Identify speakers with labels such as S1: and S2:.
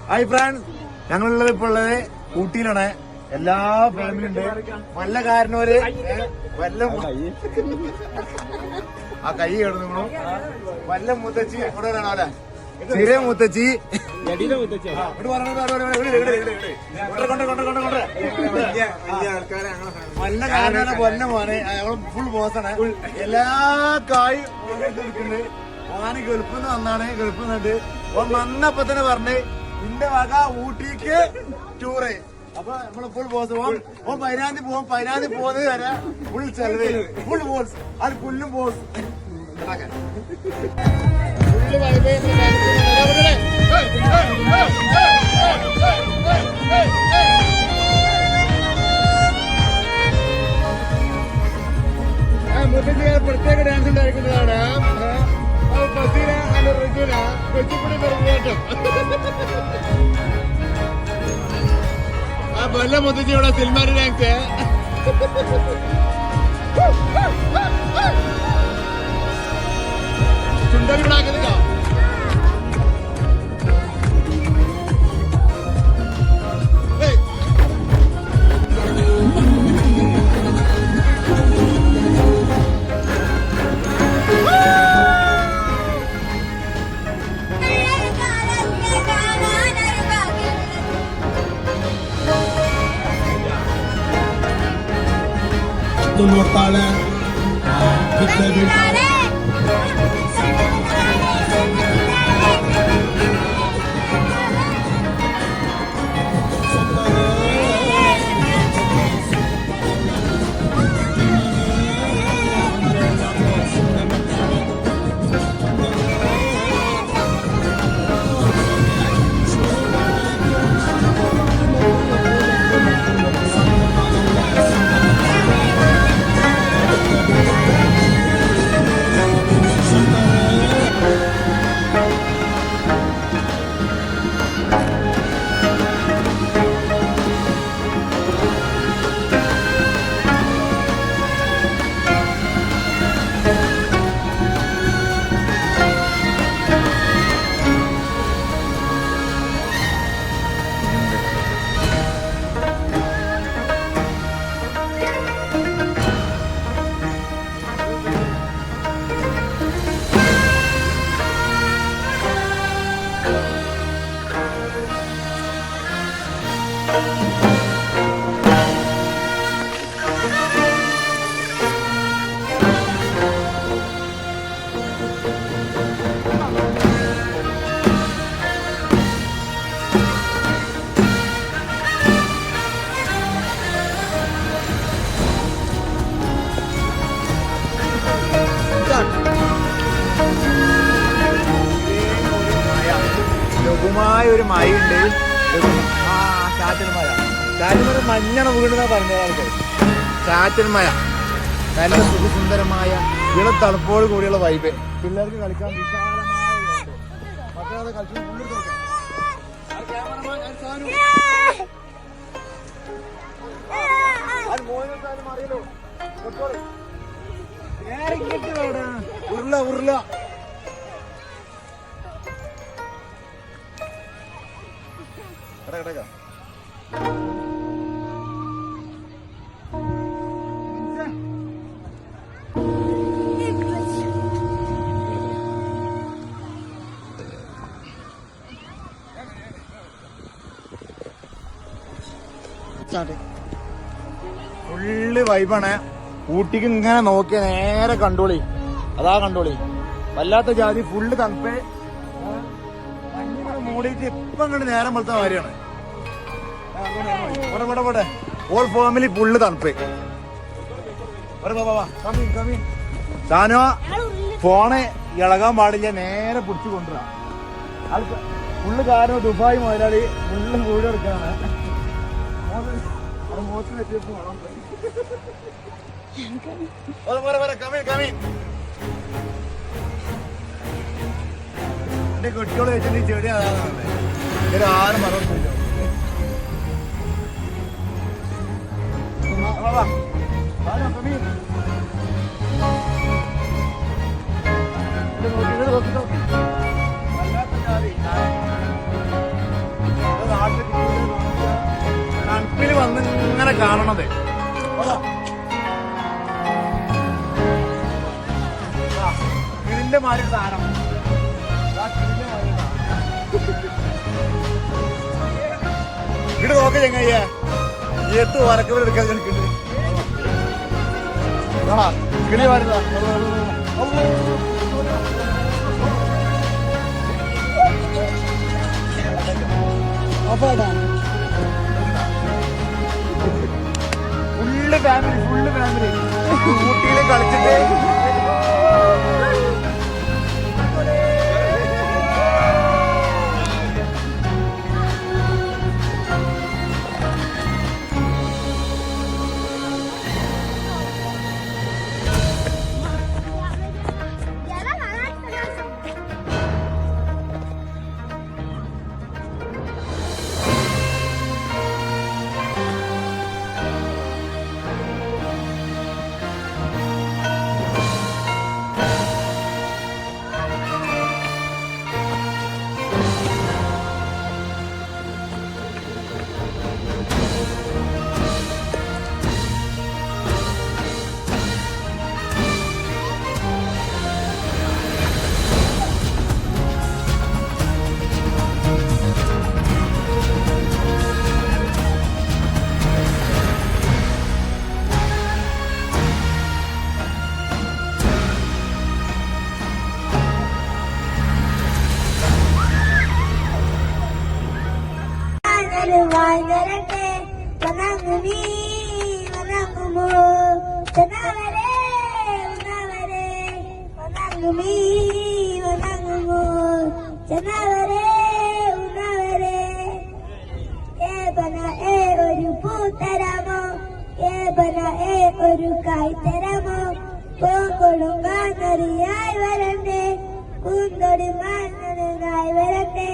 S1: Hi friends, ഞങ്ങളുള്ളത് ഇപ്പോൾ ഉള്ളത് ഊട്ടിയിലാണ്. എല്ലാ ഫാമിലി ഉണ്ട്. വല്ല കാരണവര് വല്ല ആ കൈ കിടന്നു. വല്ല മുത്തച്ചി ഇവിടെ അല്ലെ, ചെറിയ മുത്തച്ചി വല്ല കാരണ പൊന്ന മോനെ ഫുൾ ബോസാണ്. എല്ലാ കായും എടുക്കുന്നുണ്ട്. ഓന് ഗൾഫിന്ന് വന്നാണ്. ഗൾഫിൽ നിന്നിട്ട് ഓൻ വന്നപ്പോ തന്നെ പറഞ്ഞ് ഇന്റെ വക ഊട്ടിക്ക് ടൂറ്. അപ്പൊ നമ്മള് ഫുൾ ബോസ് ഓൻ പൈനാന്തി പോകും. പൈനാന്തി പോകുന്നത് വരെ ഫുൾ ചെലവ്, ഫുൾ ബോസ്. അത് പുല്ലും ബോസ് ഫുള്ള് വൈബ്. മുത്തച്ഛ പ്രത്യേക ഡാൻസ് ഉണ്ടായിരിക്കുന്നതാണ്. ഫസീല ആൻഡ് റജീന കൊച്ചിപ്പുടി പെരുമാറ്റം. ആ വല്ല മുത്തച്ഛയുടെ സിൽമാരി ഡാൻസ്. ചുണ്ടൻ ഉണ്ടാക്കുന്നില്ല.
S2: Mortale
S1: ലഘുമായ ഒരു മഴയുണ്ട്. ആ ചാറ്റൽ മഴ. ചാറ്റൽ മഴ മഞ്ഞാണ് വീണെന്നാ പറഞ്ഞത് ആൾക്ക്. ചാറ്റൽ മഴ നല്ല സുഖസുന്ദരമായ ഇളം തണുപ്പോട് കൂടിയുള്ള വൈബ്. പിള്ളേർക്ക് കളിക്കാൻ വിശാലമായ മക്കളത് കളിച്ചു. അറിയല്ലോ ഉരുള ഉരുള. കിടക്ക ഫുള്ള് വൈബാണ്. ഊട്ടിക്ക് ഇങ്ങനെ നോക്കിയ നേരെ കണ്ടോളി. അതാ കണ്ടോളി. വല്ലാത്ത ജാതി ഫുള്ള് തണുപ്പ്. മഞ്ഞിങ്ങനെ മൂടിയിട്ട് ഇപ്പം ഇങ്ങോട്ട് നേരം പോലത്തെ കാര്യമാണ്. ഓൾ ഫാമിലി ഫുള്ള് തണുപ്പ്. സാനോ ഫോണ് ഇളകാൻ പാടില്ല, നേരെ പിടിച്ചു കൊണ്ടുവരാം. ഫുള്ള് കാരണം ദുബായ് മുതലാളി ഫുള്ള് വീട് എടുക്കാനാണ്. മോശം വ്യത്യാസം വേണം. എന്റെ കുട്ടികളെ വെച്ചിട്ട് ചെടി അതാണ്. ഒരു 6 മരം അങ്ങനെ കാണണത്. ഇതിന്റെ മാറി സാധനം ഇവിടെ നോക്ക ചെങ്ങയ്യ ഏത്ത് വരക്കവർ എടുക്കാൻ നിൽക്കുന്നുണ്ട്. കിളി മാറില്ല ഫുള്ള് ഫാമിലി ഊട്ടിയിൽ കളിച്ചിട്ട്
S2: വരട്ടെ വണങ്ങുമീ വണങ്ങുമോ ചെന്നവരെ ഉന്നവരെ വണങ്ങുമീ വണങ്ങുമോ ചെന്നവരെ ഉന്നവരെ ഏബന ഏ ഒരു പൂത്തരമോ ഏബന ഏ ഒരു കായ്ത്തരമോ പൂങ്കൊടുങ്ങാനറിയായി വരണ്ടേ പൂന്തൊടി മാനായി വരട്ടെ